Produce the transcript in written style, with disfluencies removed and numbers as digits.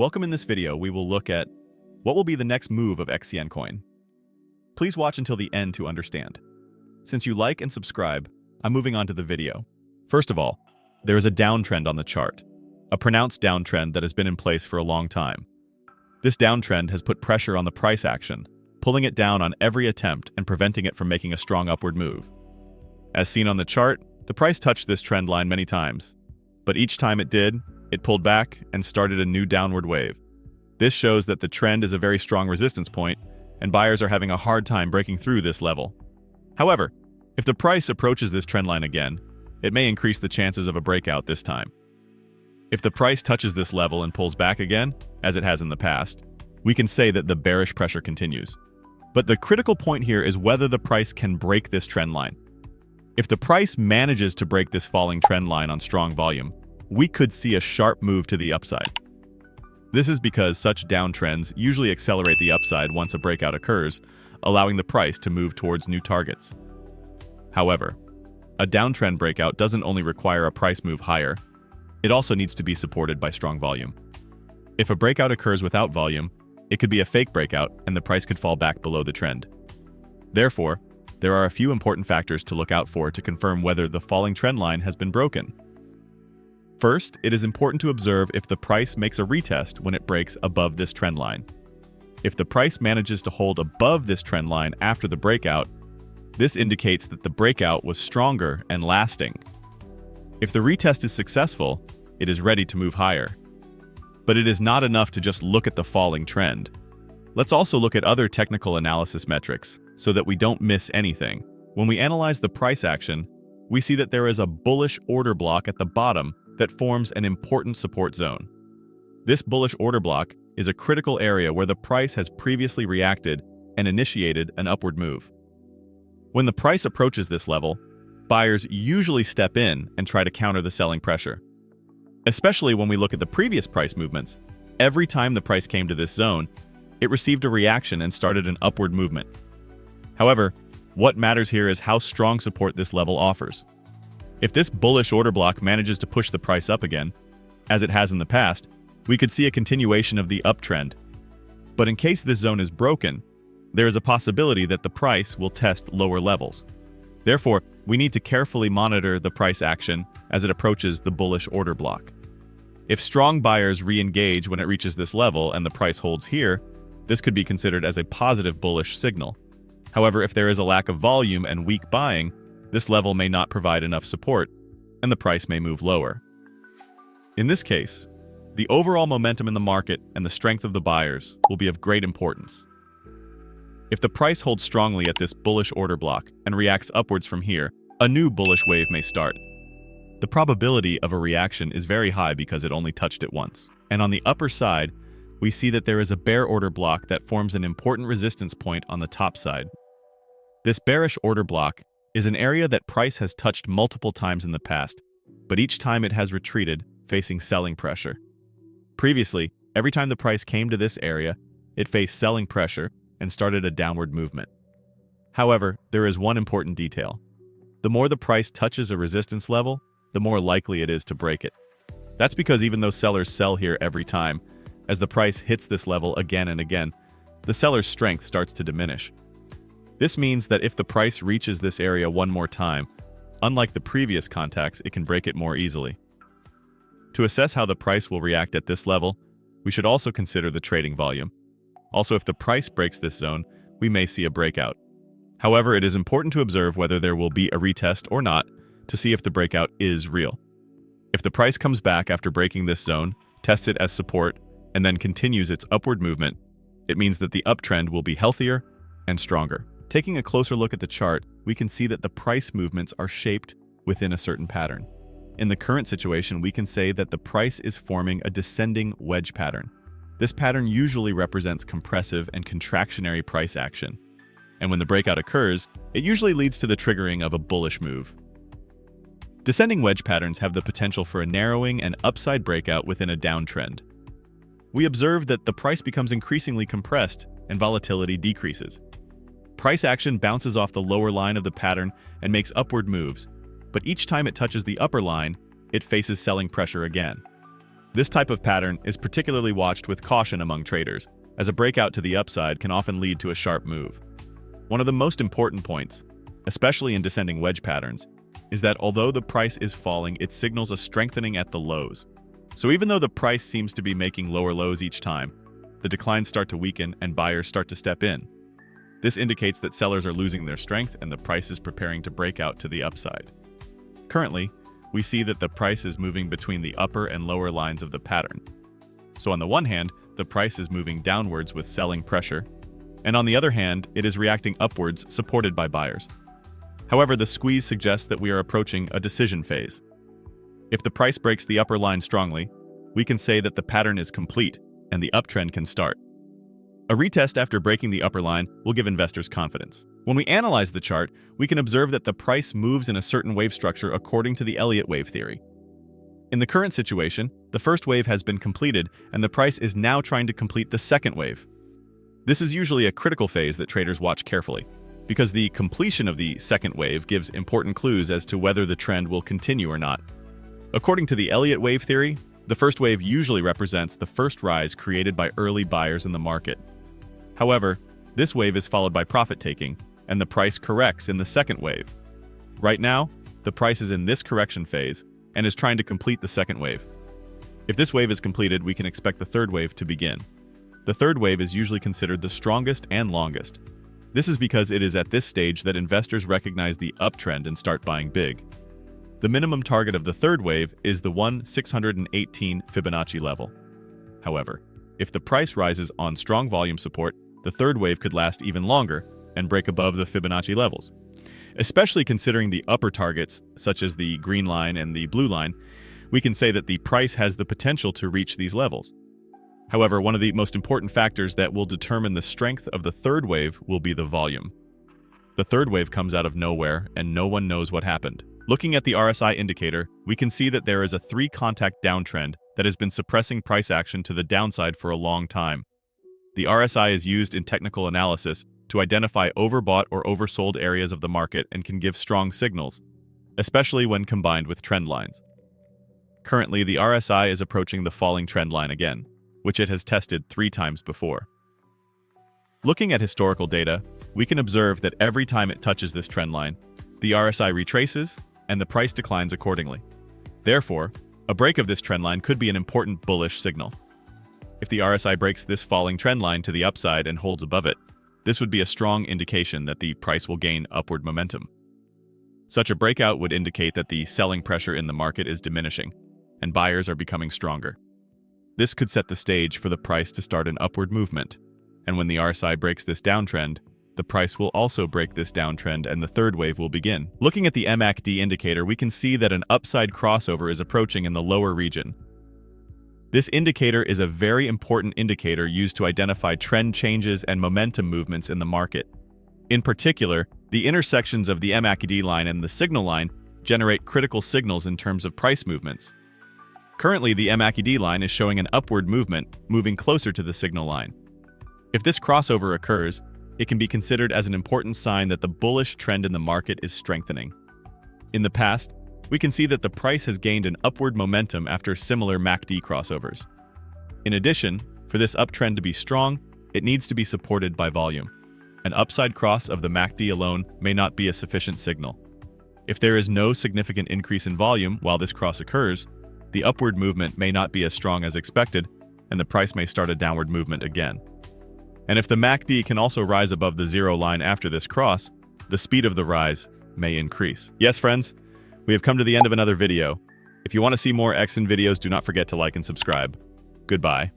Welcome. In this video, we will look at what will be the next move of Xcn coin. Please watch until the end to understand. Since you like and subscribe, I'm moving on to the video. First of all, there is a downtrend on the chart, a pronounced downtrend that has been in place for a long time. This downtrend has put pressure on the price action, pulling it down on every attempt and preventing it from making a strong upward move. As seen on the chart, the price touched this trend line many times, but each time it did, it pulled back and started a new downward wave. This shows that the trend is a very strong resistance point, and buyers are having a hard time breaking through this level. However, if the price approaches this trend line again, it may increase the chances of a breakout this time. If the price touches this level and pulls back again, as it has in the past, we can say that the bearish pressure continues. But the critical point here is whether the price can break this trend line. If the price manages to break this falling trend line on strong volume, we could see a sharp move to the upside. This is because such downtrends usually accelerate the upside once a breakout occurs, allowing the price to move towards new targets. However, a downtrend breakout doesn't only require a price move higher, it also needs to be supported by strong volume. If a breakout occurs without volume, it could be a fake breakout and the price could fall back below the trend. Therefore, there are a few important factors to look out for to confirm whether the falling trend line has been broken. First, it is important to observe if the price makes a retest when it breaks above this trend line. If the price manages to hold above this trend line after the breakout, this indicates that the breakout was stronger and lasting. If the retest is successful, it is ready to move higher. But it is not enough to just look at the falling trend. Let's also look at other technical analysis metrics so that we don't miss anything. When we analyze the price action, we see that there is a bullish order block at the bottom that forms an important support zone. This bullish order block is a critical area where the price has previously reacted and initiated an upward move. When the price approaches this level, buyers usually step in and try to counter the selling pressure. Especially when we look at the previous price movements, every time the price came to this zone, it received a reaction and started an upward movement. However, what matters here is how strong support this level offers. If this bullish order block manages to push the price up again, as it has in the past, we could see a continuation of the uptrend. But in case this zone is broken, there is a possibility that the price will test lower levels. Therefore, we need to carefully monitor the price action as it approaches the bullish order block. If strong buyers re-engage when it reaches this level and the price holds here, this could be considered as a positive bullish signal. However, if there is a lack of volume and weak buying, this level may not provide enough support, and the price may move lower. In this case, the overall momentum in the market and the strength of the buyers will be of great importance. If the price holds strongly at this bullish order block and reacts upwards from here, a new bullish wave may start. The probability of a reaction is very high because it only touched it once. And on the upper side, we see that there is a bear order block that forms an important resistance point on the top side. This bearish order block is an area that price has touched multiple times in the past, but each time it has retreated, facing selling pressure. Previously, every time the price came to this area, it faced selling pressure and started a downward movement. However, there is one important detail. The more the price touches a resistance level, the more likely it is to break it. That's because even though sellers sell here every time, as the price hits this level again and again, the seller's strength starts to diminish. This means that if the price reaches this area one more time, unlike the previous contacts, it can break it more easily. To assess how the price will react at this level, we should also consider the trading volume. Also, if the price breaks this zone, we may see a breakout. However, it is important to observe whether there will be a retest or not to see if the breakout is real. If the price comes back after breaking this zone, tests it as support, and then continues its upward movement, it means that the uptrend will be healthier and stronger. Taking a closer look at the chart, we can see that the price movements are shaped within a certain pattern. In the current situation, we can say that the price is forming a descending wedge pattern. This pattern usually represents compressive and contractionary price action. And when the breakout occurs, it usually leads to the triggering of a bullish move. Descending wedge patterns have the potential for a narrowing and upside breakout within a downtrend. We observe that the price becomes increasingly compressed and volatility decreases. Price action bounces off the lower line of the pattern and makes upward moves, but each time it touches the upper line, it faces selling pressure again. This type of pattern is particularly watched with caution among traders, as a breakout to the upside can often lead to a sharp move. One of the most important points, especially in descending wedge patterns, is that although the price is falling, it signals a strengthening at the lows. So even though the price seems to be making lower lows each time, the declines start to weaken and buyers start to step in. This indicates that sellers are losing their strength and the price is preparing to break out to the upside. Currently, we see that the price is moving between the upper and lower lines of the pattern. So on the one hand, the price is moving downwards with selling pressure, and on the other hand, it is reacting upwards supported by buyers. However, the squeeze suggests that we are approaching a decision phase. If the price breaks the upper line strongly, we can say that the pattern is complete and the uptrend can start. A retest after breaking the upper line will give investors confidence. When we analyze the chart, we can observe that the price moves in a certain wave structure according to the Elliott wave theory. In the current situation, the first wave has been completed and the price is now trying to complete the second wave. This is usually a critical phase that traders watch carefully, because the completion of the second wave gives important clues as to whether the trend will continue or not. According to the Elliott wave theory, the first wave usually represents the first rise created by early buyers in the market. However, this wave is followed by profit-taking, and the price corrects in the second wave. Right now, the price is in this correction phase and is trying to complete the second wave. If this wave is completed, we can expect the third wave to begin. The third wave is usually considered the strongest and longest. This is because it is at this stage that investors recognize the uptrend and start buying big. The minimum target of the third wave is the 1,618 Fibonacci level. However, if the price rises on strong volume support, the third wave could last even longer and break above the Fibonacci levels. Especially considering the upper targets, such as the green line and the blue line, we can say that the price has the potential to reach these levels. However, one of the most important factors that will determine the strength of the third wave will be the volume. The third wave comes out of nowhere and no one knows what happened. Looking at the RSI indicator, we can see that there is a 3-contact downtrend that has been suppressing price action to the downside for a long time. The RSI is used in technical analysis to identify overbought or oversold areas of the market and can give strong signals, especially when combined with trend lines. Currently, the RSI is approaching the falling trend line again, which it has tested 3 times before. Looking at historical data, we can observe that every time it touches this trend line, the RSI retraces and the price declines accordingly. Therefore, a break of this trend line could be an important bullish signal. If the RSI breaks this falling trend line to the upside and holds above it, this would be a strong indication that the price will gain upward momentum. Such a breakout would indicate that the selling pressure in the market is diminishing, and buyers are becoming stronger. This could set the stage for the price to start an upward movement, and when the RSI breaks this downtrend, the price will also break this downtrend and the third wave will begin. Looking at the MACD indicator, we can see that an upside crossover is approaching in the lower region. This indicator is a very important indicator used to identify trend changes and momentum movements in the market. In particular, the intersections of the MACD line and the signal line generate critical signals in terms of price movements. Currently, the MACD line is showing an upward movement, moving closer to the signal line. If this crossover occurs, it can be considered as an important sign that the bullish trend in the market is strengthening. In the past, we can see that the price has gained an upward momentum after similar MACD crossovers. In addition, for this uptrend to be strong, it needs to be supported by volume. An upside cross of the MACD alone may not be a sufficient signal. If there is no significant increase in volume while this cross occurs, the upward movement may not be as strong as expected, and the price may start a downward movement again. And if the MACD can also rise above the zero line after this cross, the speed of the rise may increase. Yes, friends, we have come to the end of another video. If you want to see more Xcn videos, do not forget to like and subscribe. Goodbye.